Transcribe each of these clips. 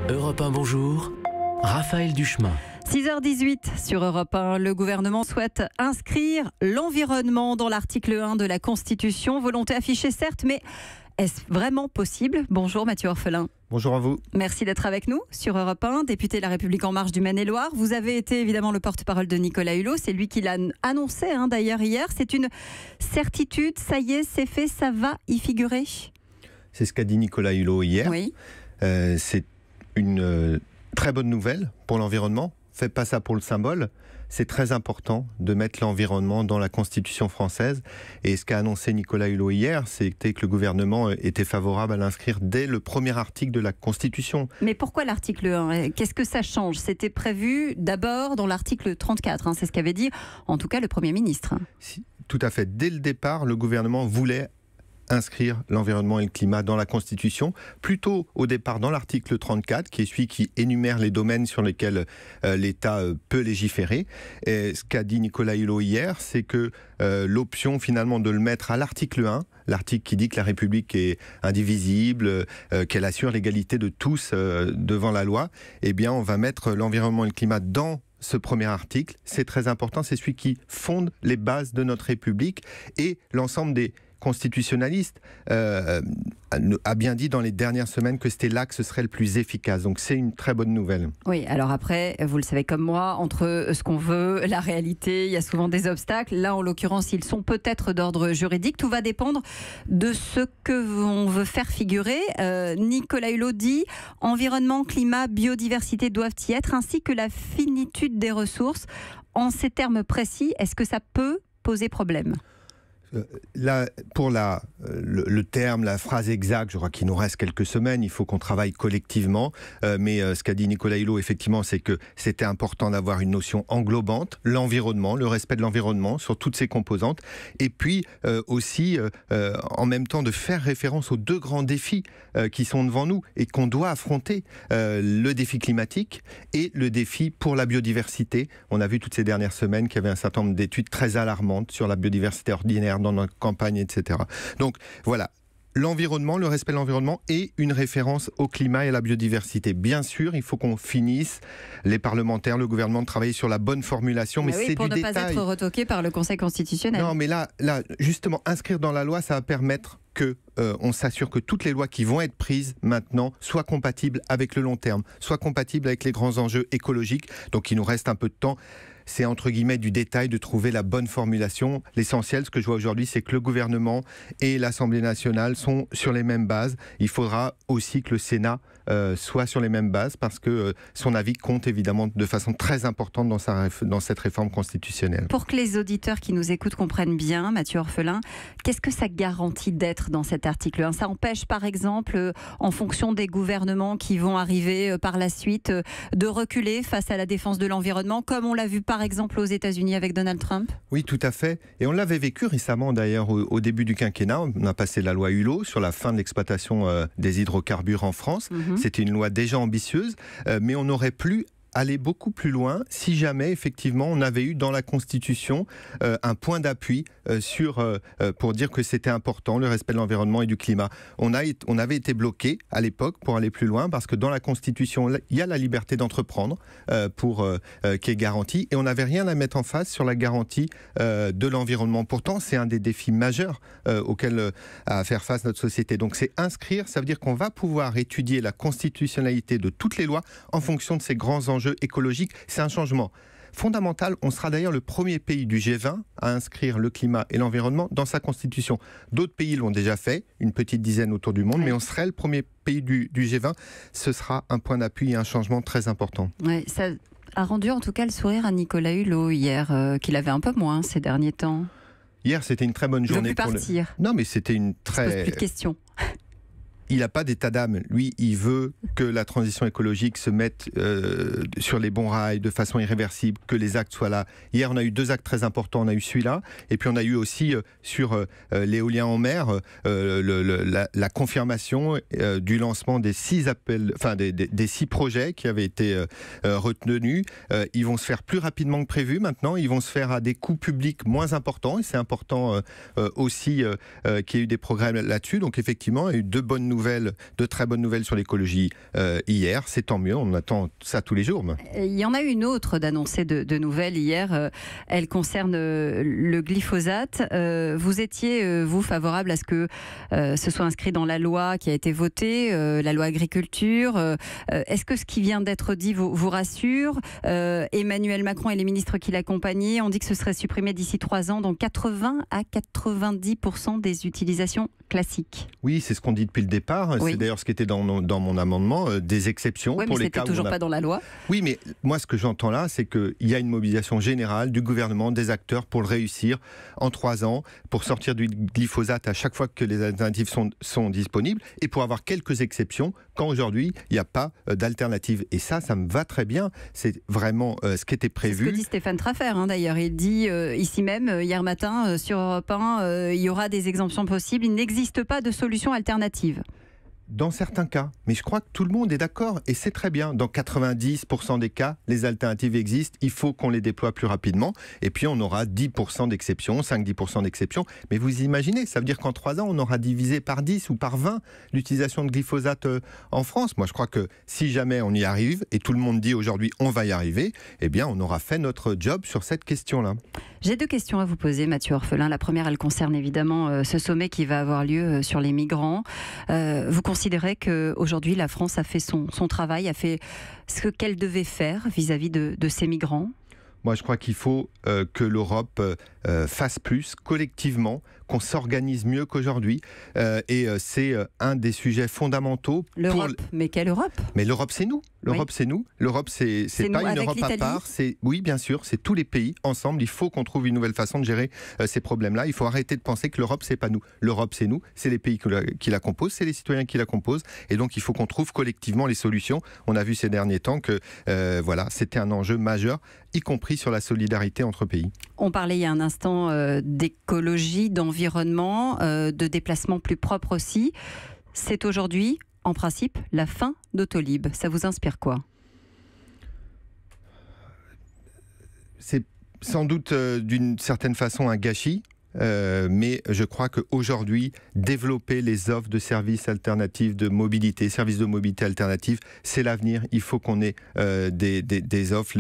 Europe 1, bonjour. Raphaël Duchemin. 6h18 sur Europe 1, le gouvernement souhaite inscrire l'environnement dans l'article 1 de la Constitution. Volonté affichée certes, mais est-ce vraiment possible? Bonjour Mathieu Orphelin. Bonjour à vous. Merci d'être avec nous sur Europe 1, député de La République En Marche du Maine-et-Loire. Vous avez été évidemment le porte-parole de Nicolas Hulot, c'est lui qui l'a annoncé d'ailleurs hier. C'est une certitude, ça y est, c'est fait, ça va y figurer? C'est ce qu'a dit Nicolas Hulot hier. Oui. C'est une très bonne nouvelle pour l'environnement. Faites pas ça pour le symbole. C'est très important de mettre l'environnement dans la Constitution française. Et ce qu'a annoncé Nicolas Hulot hier, c'était que le gouvernement était favorable à l'inscrire dès le premier article de la Constitution. Mais pourquoi l'article 1? Qu'est-ce que ça change? C'était prévu d'abord dans l'article 34, c'est ce qu'avait dit en tout cas le Premier ministre. Tout à fait. Dès le départ, le gouvernement voulait inscrire l'environnement et le climat dans la Constitution, plutôt au départ dans l'article 34, qui est celui qui énumère les domaines sur lesquels l'État peut légiférer. Et ce qu'a dit Nicolas Hulot hier, c'est que l'option finalement de le mettre à l'article 1, l'article qui dit que la République est indivisible, qu'elle assure l'égalité de tous devant la loi, eh bien on va mettre l'environnement et le climat dans ce premier article. C'est très important, c'est celui qui fonde les bases de notre République, et l'ensemble des constitutionnaliste a bien dit dans les dernières semaines que c'était là que ce serait le plus efficace. Donc c'est une très bonne nouvelle. Oui, alors après, vous le savez comme moi, entre ce qu'on veut, la réalité, il y a souvent des obstacles. Là, en l'occurrence, ils sont peut-être d'ordre juridique. Tout va dépendre de ce que on veut faire figurer. Nicolas Hulot dit « Environnement, climat, biodiversité doivent y être, ainsi que la finitude des ressources ». En ces termes précis, est-ce que ça peut poser problème ? Là, pour le terme, la phrase exacte, je crois qu'il nous reste quelques semaines, il faut qu'on travaille collectivement. Mais ce qu'a dit Nicolas Hulot, effectivement, c'est que c'était important d'avoir une notion englobante, l'environnement, le respect de l'environnement sur toutes ses composantes. Et puis aussi, en même temps, de faire référence aux deux grands défis qui sont devant nous et qu'on doit affronter. Le défi climatique et le défi pour la biodiversité. On a vu toutes ces dernières semaines qu'il y avait un certain nombre d'études très alarmantes sur la biodiversité ordinaire dans notre campagne, etc. Donc voilà, l'environnement, le respect de l'environnement et une référence au climat et à la biodiversité. Bien sûr, il faut qu'on finisse, les parlementaires, le gouvernement, de travailler sur la bonne formulation, mais c'est pour du ne détail. pas être retoqué par le Conseil constitutionnel. Non, mais là, justement, inscrire dans la loi, ça va permettre que on s'assure que toutes les lois qui vont être prises maintenant soient compatibles avec le long terme, soient compatibles avec les grands enjeux écologiques. Donc il nous reste un peu de temps. C'est entre guillemets du détail de trouver la bonne formulation. L'essentiel, ce que je vois aujourd'hui, c'est que le gouvernement et l'Assemblée nationale sont sur les mêmes bases. Il faudra aussi que le Sénat soit sur les mêmes bases, parce que son avis compte évidemment de façon très importante dans cette réforme constitutionnelle. Pour que les auditeurs qui nous écoutent comprennent bien, Mathieu Orphelin, qu'est-ce que ça garantit d'être dans cet article 1? Ça empêche par exemple, en fonction des gouvernements qui vont arriver par la suite, de reculer face à la défense de l'environnement, comme on l'a vu par exemple aux États-Unis avec Donald Trump? Oui, tout à fait. Et on l'avait vécu récemment d'ailleurs au début du quinquennat. On a passé la loi Hulot sur la fin de l'exploitation des hydrocarbures en France. C'était une loi déjà ambitieuse, mais on aurait pu aller beaucoup plus loin si jamais effectivement on avait eu dans la Constitution un point d'appui pour dire que c'était important, le respect de l'environnement et du climat. On avait été bloqué à l'époque pour aller plus loin, parce que dans la Constitution il y a la liberté d'entreprendre qui est garantie, et on n'avait rien à mettre en face sur la garantie de l'environnement. Pourtant c'est un des défis majeurs auxquels a faire face notre société. Donc c'est inscrire, ça veut dire qu'on va pouvoir étudier la constitutionnalité de toutes les lois en fonction de ces grands enjeux écologique. C'est un changement fondamental. On sera d'ailleurs le premier pays du G20 à inscrire le climat et l'environnement dans sa constitution. D'autres pays l'ont déjà fait, une petite dizaine autour du monde, mais on serait le premier pays du G20. Ce sera un point d'appui et un changement très important. Ouais, ça a rendu en tout cas le sourire à Nicolas Hulot hier, qu'il avait un peu moins ces derniers temps. Hier, c'était une très bonne journée. Il ne veut plus partir. Non, mais c'était une très... Il ne se pose plus de questions. Il n'a pas d'état d'âme. Lui, il veut que la transition écologique se mette sur les bons rails de façon irréversible, que les actes soient là. Hier, on a eu 2 actes très importants. On a eu celui-là, et puis on a eu aussi sur l'éolien en mer la confirmation du lancement des 6 appels, enfin des 6 projets qui avaient été retenus. Ils vont se faire plus rapidement que prévu maintenant. Ils vont se faire à des coûts publics moins importants, et c'est important aussi qu'il y ait eu des progrès là-dessus. Donc effectivement, il y a eu de très bonnes nouvelles sur l'écologie hier. C'est tant mieux, on attend ça tous les jours. Il y en a une autre d'annoncée de nouvelles hier. Elle concerne le glyphosate. Vous étiez, vous, favorable à ce que ce soit inscrit dans la loi qui a été votée, la loi agriculture. Est-ce que ce qui vient d'être dit vous rassure? Emmanuel Macron et les ministres qui l'accompagnaient ont dit que ce serait supprimé d'ici 3 ans, donc 80 à 90% des utilisations classiques. Oui, c'est ce qu'on dit depuis le départ. Oui. C'est d'ailleurs ce qui était dans mon amendement, des exceptions. Oui, mais c'était toujours pas dans la loi. Oui, mais moi, ce que j'entends là, c'est qu'il y a une mobilisation générale du gouvernement, des acteurs pour le réussir en 3 ans, pour sortir du glyphosate à chaque fois que les alternatives sont disponibles et pour avoir quelques exceptions quand aujourd'hui, il n'y a pas d'alternative. Et ça me va très bien. C'est vraiment ce qui était prévu. C'est ce que dit Stéphane Travert, d'ailleurs. Il dit ici même, hier matin, sur Europe 1, il y aura des exemptions possibles. Il n'existe pas de solution alternative. Dans certains cas, mais je crois que tout le monde est d'accord et c'est très bien. Dans 90% des cas, les alternatives existent, il faut qu'on les déploie plus rapidement et puis on aura 10% d'exceptions, 5-10% d'exceptions. Mais vous imaginez, ça veut dire qu'en 3 ans, on aura divisé par 10 ou par 20 l'utilisation de glyphosate en France. Moi, je crois que si jamais on y arrive, et tout le monde dit aujourd'hui on va y arriver, eh bien on aura fait notre job sur cette question-là. J'ai 2 questions à vous poser, Mathieu Orphelin. La première, elle concerne évidemment ce sommet qui va avoir lieu sur les migrants. Vous considérez qu'aujourd'hui, la France a fait son travail, a fait ce qu'elle devait faire vis-à-vis de ces migrants? Moi, je crois qu'il faut que l'Europe fasse plus collectivement, qu'on s'organise mieux qu'aujourd'hui. Et c'est un des sujets fondamentaux. L'Europe, mais quelle Europe? Mais l'Europe, c'est nous. L'Europe, oui. C'est nous. L'Europe, c'est pas une Europe à part. Oui, bien sûr, c'est tous les pays ensemble. Il faut qu'on trouve une nouvelle façon de gérer ces problèmes-là. Il faut arrêter de penser que l'Europe, c'est pas nous. L'Europe, c'est nous. C'est les pays qui la composent. C'est les citoyens qui la composent. Et donc, il faut qu'on trouve collectivement les solutions. On a vu ces derniers temps que voilà, c'était un enjeu majeur, y compris sur la solidarité entre pays. On parlait il y a un instant d'écologie, d'environnement, de déplacement plus propre aussi. C'est aujourd'hui, en principe, la fin d'Autolib. Ça vous inspire quoi? C'est sans doute d'une certaine façon un gâchis. Mais je crois qu'aujourd'hui, développer les offres de services alternatifs de mobilité, services de mobilité alternatifs, c'est l'avenir. Il faut qu'on ait des offres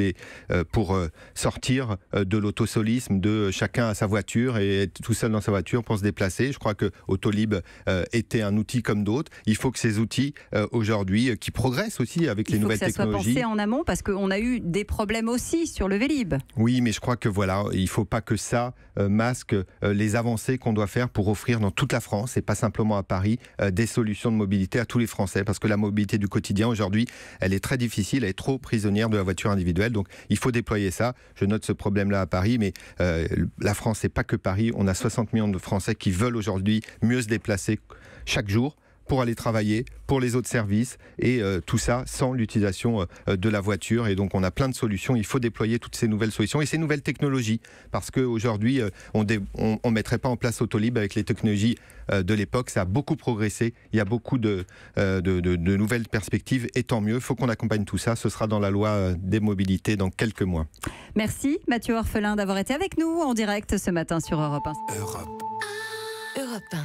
pour sortir de l'autosolisme, de chacun à sa voiture et être tout seul dans sa voiture pour se déplacer. Je crois que Autolib était un outil comme d'autres. Il faut que ces outils aujourd'hui, qui progressent aussi avec les nouvelles technologies. Il faut que ça soit pensé en amont parce qu'on a eu des problèmes aussi sur le Vélib. Oui, mais je crois que voilà, il ne faut pas que ça masque les avancées qu'on doit faire pour offrir dans toute la France et pas simplement à Paris des solutions de mobilité à tous les Français, parce que la mobilité du quotidien aujourd'hui, elle est très difficile, elle est trop prisonnière de la voiture individuelle, donc il faut déployer ça. Je note ce problème-là à Paris, mais la France, c'est pas que Paris, on a 60 millions de Français qui veulent aujourd'hui mieux se déplacer chaque jour pour aller travailler, pour les autres services, et tout ça sans l'utilisation de la voiture. Et donc on a plein de solutions, il faut déployer toutes ces nouvelles solutions et ces nouvelles technologies, parce qu'aujourd'hui on ne mettrait pas en place Autolib avec les technologies de l'époque. Ça a beaucoup progressé, il y a beaucoup de nouvelles perspectives, et tant mieux, il faut qu'on accompagne tout ça. Ce sera dans la loi des mobilités dans quelques mois. Merci Mathieu Orphelin d'avoir été avec nous en direct ce matin sur Europe 1. Europe 1.